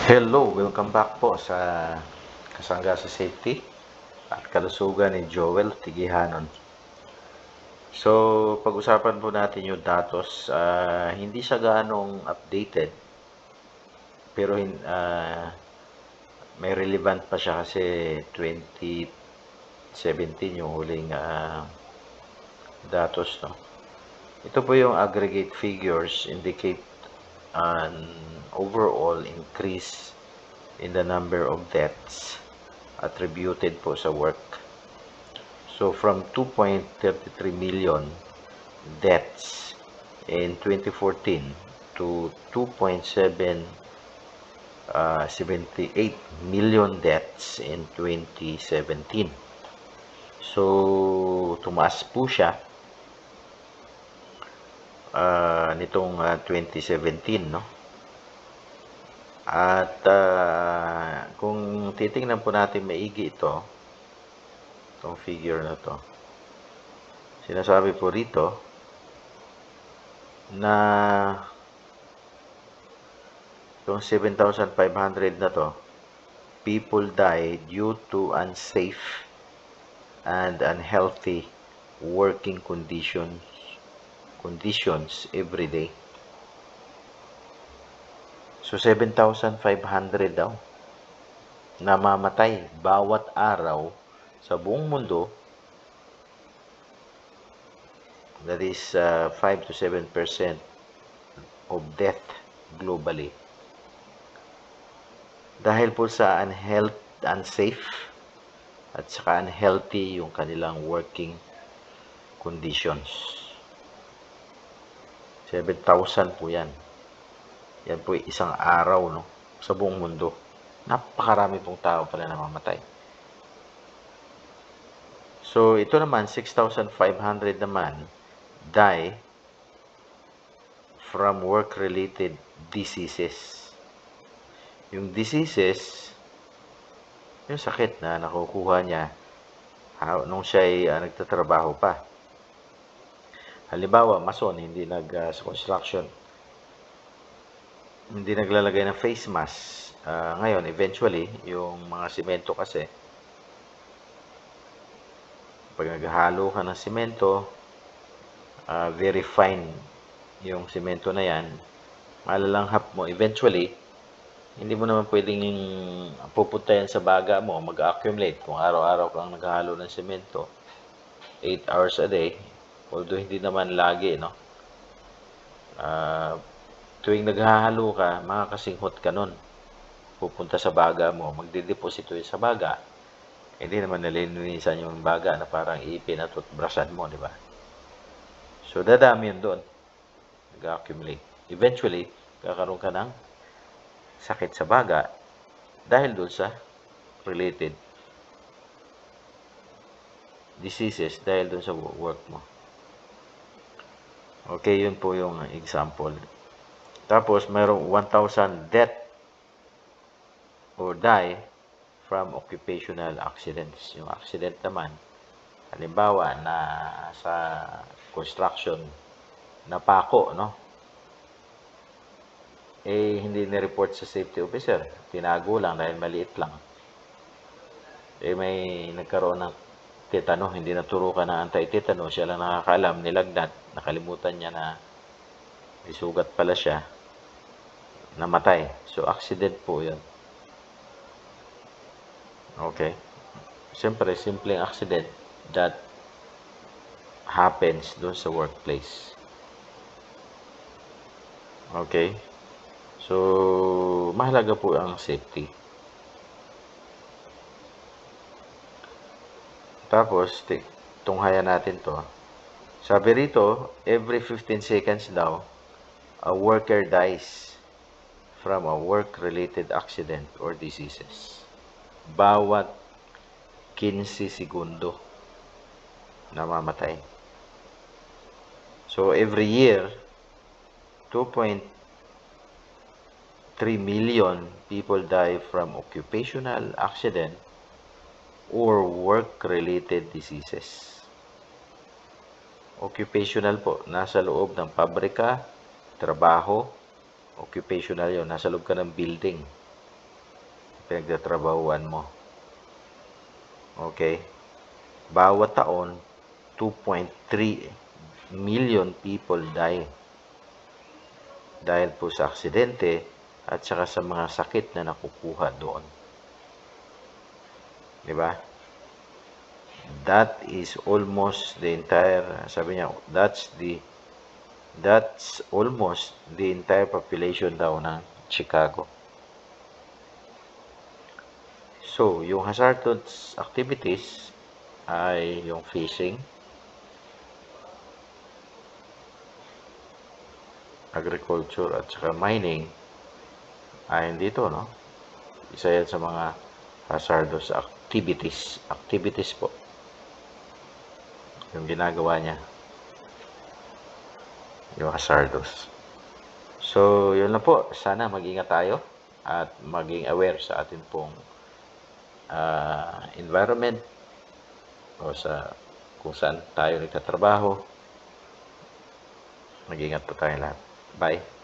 Hello, welcome back po sa Kasangga sa Safety at Kalusugan ni Joel Tigihanon. So, pag-usapan po natin yung datos. Hindi siya ganong updated, pero may relevant pa siya kasi 2017 yung huling datos. No? Ito po yung aggregate figures indicate an overall increase in the number of deaths attributed po sa work. So from 2.33 million deaths in 2014 to 2.78 million deaths in 2017. So tumaas po siya nitong 2017, no? At kung titingnan po natin maigi itong figure na to, sinasabi po rito na itong 7,500 na to, people die due to unsafe and unhealthy working conditions every day. So 7,500 daw namamatay bawat araw sa buong mundo. That is 5 to 7% of death globally. Dahil po sa unsafe at saka unhealthy yung kanilang working conditions. 7,000 po yan. Yan po isang araw, no, sa buong mundo. Napakarami pong tao pala namamatay. So, ito naman, 6,500 naman die from work-related diseases. Yung diseases, yung sakit na nakukuha niya nung siya ay nagtatrabaho pa. Halimbawa, mason, hindi sa construction, hindi naglalagay ng face mask. Ngayon, eventually, yung mga simento kasi, pag naghahalo ka ng simento, very fine yung simento na yan, malalanghap mo, eventually, hindi mo naman pwedeng pupunta yan sa baga mo, mag-accumulate. Kung araw-araw kang naghahalo ng simento, 8 hours a day, although hindi naman lagi, no? Tuwing naghahalo ka, makakasinghot ka nun. Pupunta sa baga mo, magdideposito yun sa baga. Hindi naman nalilinisan yung baga na parang ipin at toothbrushan mo, di ba? So, dadami yun doon. Nag-accumulate. Eventually, kakaroon ka ng sakit sa baga dahil doon sa related diseases dahil doon sa work mo. Okay, yun po yung example. Tapos, mayroong 1,000 death or die from occupational accidents. Yung accident naman, halimbawa na sa construction, napako, no? Hindi ni-report sa safety officer. Tinago lang dahil maliit lang. May nagkaroon ng tetano, hindi naturo ka na anti-tetano, siya lang nakakaalam, nilagnat, nakalimutan niya na may sugat pala siya, namatay. So, accident po yun. Okay. Siyempre, simpleng accident that happens doon sa workplace. Okay. So, mahalaga po ang safety. Tapos, tunghayan natin to. Sabi rito, every 15 seconds daw, a worker dies from a work-related accident or diseases. Bawat 15 segundo namamatay. So, every year, 2.3 million people die from occupational accident or work-related diseases. Occupational po, nasa loob ng pabrika, trabaho, occupational yon, nasa loob ka ng building. pinagtatrabahuan mo. Okay? Bawat taon, 2.3 million people die dahil po sa aksidente at saka sa mga sakit na nakukuha doon. Diba? That is almost the entire, sabi niya, that's almost the entire population daw ng Chicago. So, yung hazardous activities ay yung fishing, agriculture, at saka mining ay dito, no? Isa yan sa mga hazardous activities. Activities po. Yung ginagawa niya. Yung hazardous. So, yun lang po. Sana mag-ingat tayo at maging aware sa atin pong environment o sa kung saan tayo nagtatrabaho. Mag-ingat po tayo lahat. Bye.